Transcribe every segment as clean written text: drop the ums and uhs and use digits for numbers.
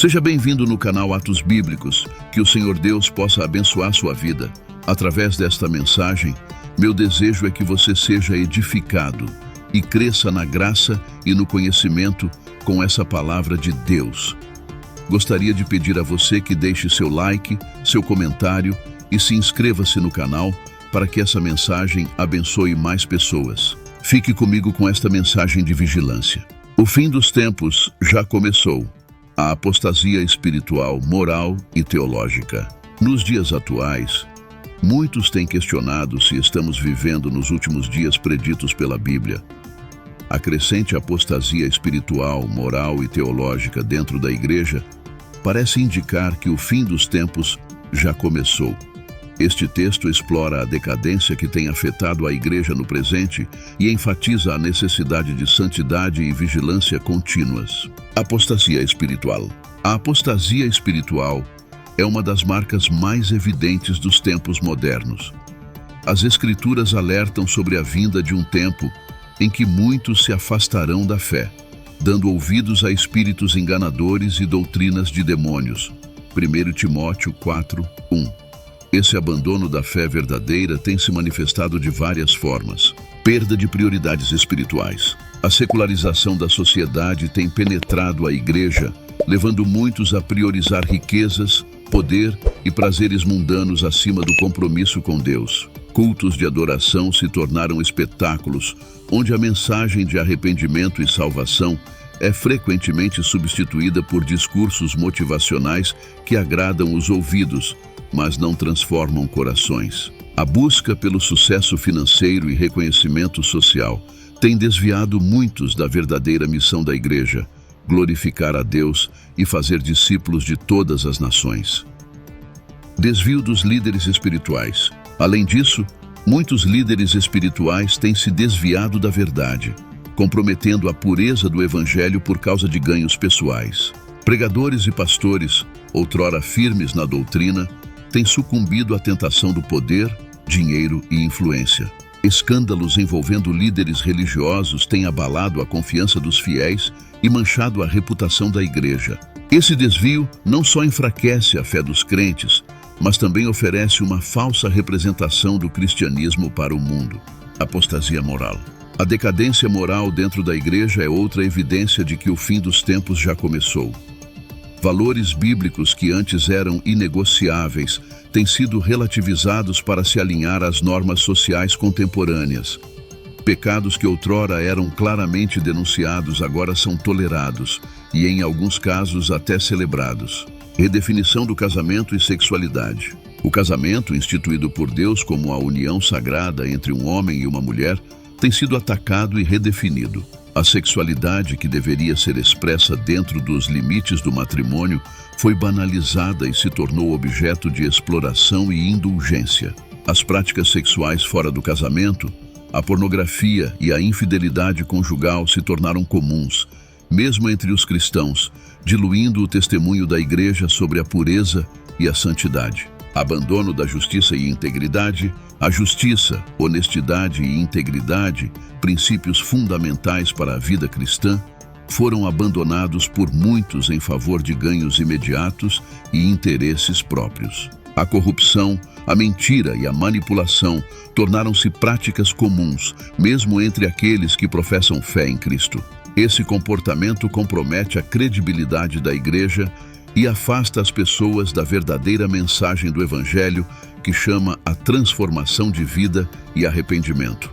Seja bem-vindo no canal Atos Bíblicos, que o Senhor Deus possa abençoar sua vida. Através desta mensagem, meu desejo é que você seja edificado e cresça na graça e no conhecimento com essa palavra de Deus. Gostaria de pedir a você que deixe seu like, seu comentário e se inscreva-se no canal para que essa mensagem abençoe mais pessoas. Fique comigo com esta mensagem de vigilância. O fim dos tempos já começou. A apostasia espiritual, moral e teológica. Nos dias atuais, muitos têm questionado se estamos vivendo nos últimos dias preditos pela Bíblia. A crescente apostasia espiritual, moral e teológica dentro da igreja parece indicar que o fim dos tempos já começou. Este texto explora a decadência que tem afetado a igreja no presente e enfatiza a necessidade de santidade e vigilância contínuas. Apostasia espiritual. A apostasia espiritual é uma das marcas mais evidentes dos tempos modernos. As Escrituras alertam sobre a vinda de um tempo em que muitos se afastarão da fé, dando ouvidos a espíritos enganadores e doutrinas de demônios. 1 Timóteo 4:1. Esse abandono da fé verdadeira tem se manifestado de várias formas. Perda de prioridades espirituais. A secularização da sociedade tem penetrado a igreja, levando muitos a priorizar riquezas, poder e prazeres mundanos acima do compromisso com Deus. Cultos de adoração se tornaram espetáculos, onde a mensagem de arrependimento e salvação é frequentemente substituída por discursos motivacionais que agradam os ouvidos, mas não transformam corações. A busca pelo sucesso financeiro e reconhecimento social tem desviado muitos da verdadeira missão da igreja, glorificar a Deus e fazer discípulos de todas as nações. Desvio dos líderes espirituais. Além disso, muitos líderes espirituais têm se desviado da verdade, comprometendo a pureza do evangelho por causa de ganhos pessoais. Pregadores e pastores, outrora firmes na doutrina, têm sucumbido à tentação do poder, dinheiro e influência. Escândalos envolvendo líderes religiosos têm abalado a confiança dos fiéis e manchado a reputação da igreja. Esse desvio não só enfraquece a fé dos crentes, mas também oferece uma falsa representação do cristianismo para o mundo. Apostasia moral. A decadência moral dentro da igreja é outra evidência de que o fim dos tempos já começou. Valores bíblicos que antes eram inegociáveis têm sido relativizados para se alinhar às normas sociais contemporâneas. Pecados que outrora eram claramente denunciados agora são tolerados e, em alguns casos, até celebrados. Redefinição do casamento e sexualidade. O casamento, instituído por Deus como a união sagrada entre um homem e uma mulher, tem sido atacado e redefinido. A sexualidade, que deveria ser expressa dentro dos limites do matrimônio, foi banalizada e se tornou objeto de exploração e indulgência. As práticas sexuais fora do casamento, a pornografia e a infidelidade conjugal se tornaram comuns, mesmo entre os cristãos, diluindo o testemunho da igreja sobre a pureza e a santidade. Abandono da justiça e integridade. A justiça, honestidade e integridade, princípios fundamentais para a vida cristã, foram abandonados por muitos em favor de ganhos imediatos e interesses próprios. A corrupção, a mentira e a manipulação tornaram-se práticas comuns, mesmo entre aqueles que professam fé em Cristo. Esse comportamento compromete a credibilidade da igreja e afasta as pessoas da verdadeira mensagem do Evangelho, que chama a transformação de vida e arrependimento.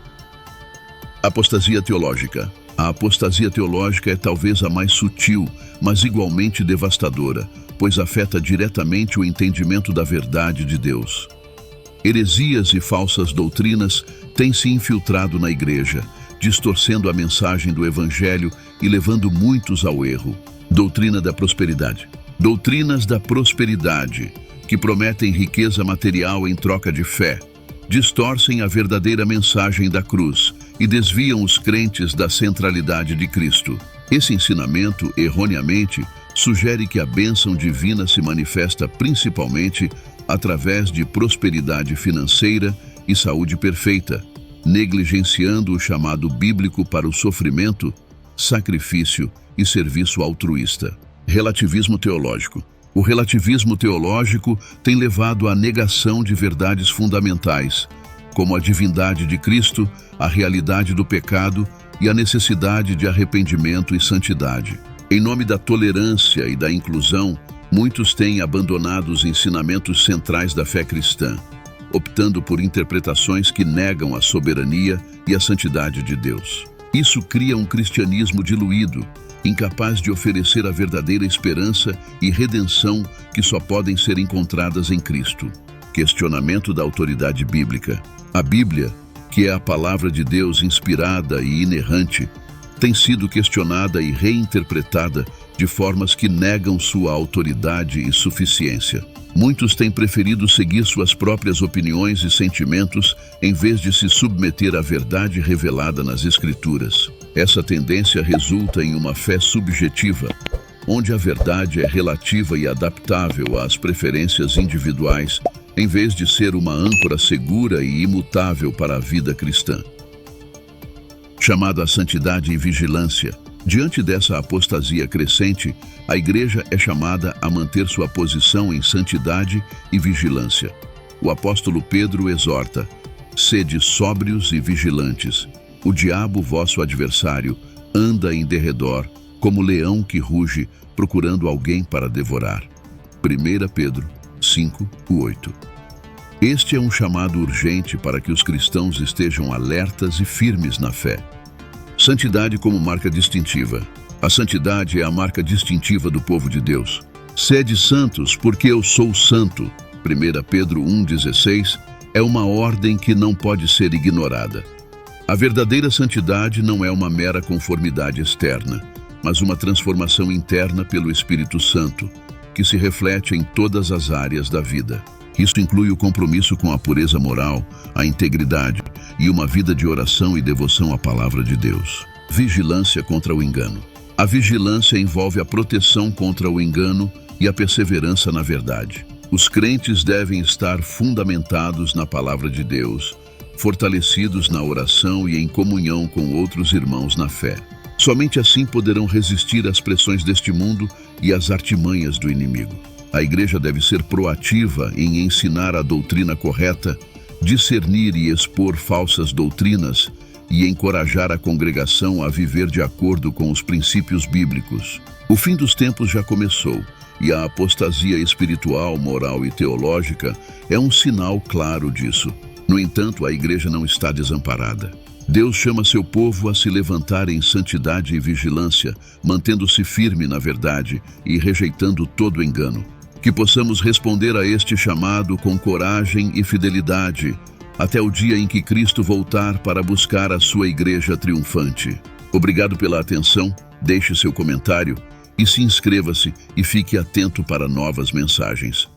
Apostasia teológica. A apostasia teológica é talvez a mais sutil, mas igualmente devastadora, pois afeta diretamente o entendimento da verdade de Deus. Heresias e falsas doutrinas têm se infiltrado na igreja, distorcendo a mensagem do Evangelho e levando muitos ao erro. Doutrina da prosperidade. Doutrinas da prosperidade, que prometem riqueza material em troca de fé, distorcem a verdadeira mensagem da cruz e desviam os crentes da centralidade de Cristo. Esse ensinamento, erroneamente, sugere que a bênção divina se manifesta principalmente através de prosperidade financeira e saúde perfeita, negligenciando o chamado bíblico para o sofrimento, sacrifício e serviço altruísta. Relativismo teológico. O relativismo teológico tem levado à negação de verdades fundamentais, como a divindade de Cristo, a realidade do pecado e a necessidade de arrependimento e santidade. Em nome da tolerância e da inclusão, muitos têm abandonado os ensinamentos centrais da fé cristã, optando por interpretações que negam a soberania e a santidade de Deus. Isso cria um cristianismo diluído, incapaz de oferecer a verdadeira esperança e redenção que só podem ser encontradas em Cristo. Questionamento da autoridade bíblica. A Bíblia, que é a palavra de Deus inspirada e inerrante, tem sido questionada e reinterpretada de formas que negam sua autoridade e suficiência. Muitos têm preferido seguir suas próprias opiniões e sentimentos em vez de se submeter à verdade revelada nas Escrituras. Essa tendência resulta em uma fé subjetiva, onde a verdade é relativa e adaptável às preferências individuais, em vez de ser uma âncora segura e imutável para a vida cristã. Chamado à santidade e vigilância. Diante dessa apostasia crescente, a Igreja é chamada a manter sua posição em santidade e vigilância. O apóstolo Pedro exorta: sede sóbrios e vigilantes. O diabo, vosso adversário, anda em derredor, como leão que ruge, procurando alguém para devorar. 1 Pedro 5:8. Este é um chamado urgente para que os cristãos estejam alertas e firmes na fé. Santidade como marca distintiva. A santidade é a marca distintiva do povo de Deus. Sede santos, porque eu sou santo. 1 Pedro 1,16 é uma ordem que não pode ser ignorada. A verdadeira santidade não é uma mera conformidade externa, mas uma transformação interna pelo Espírito Santo, que se reflete em todas as áreas da vida. Isso inclui o compromisso com a pureza moral, a integridade e uma vida de oração e devoção à palavra de Deus. Vigilância contra o engano. A vigilância envolve a proteção contra o engano e a perseverança na verdade. Os crentes devem estar fundamentados na palavra de Deus, fortalecidos na oração e em comunhão com outros irmãos na fé. Somente assim poderão resistir às pressões deste mundo e às artimanhas do inimigo. A Igreja deve ser proativa em ensinar a doutrina correta, discernir e expor falsas doutrinas e encorajar a congregação a viver de acordo com os princípios bíblicos. O fim dos tempos já começou, e a apostasia espiritual, moral e teológica é um sinal claro disso. No entanto, a Igreja não está desamparada. Deus chama seu povo a se levantar em santidade e vigilância, mantendo-se firme na verdade e rejeitando todo engano. Que possamos responder a este chamado com coragem e fidelidade, até o dia em que Cristo voltar para buscar a sua Igreja triunfante. Obrigado pela atenção, deixe seu comentário e se inscreva-se e fique atento para novas mensagens.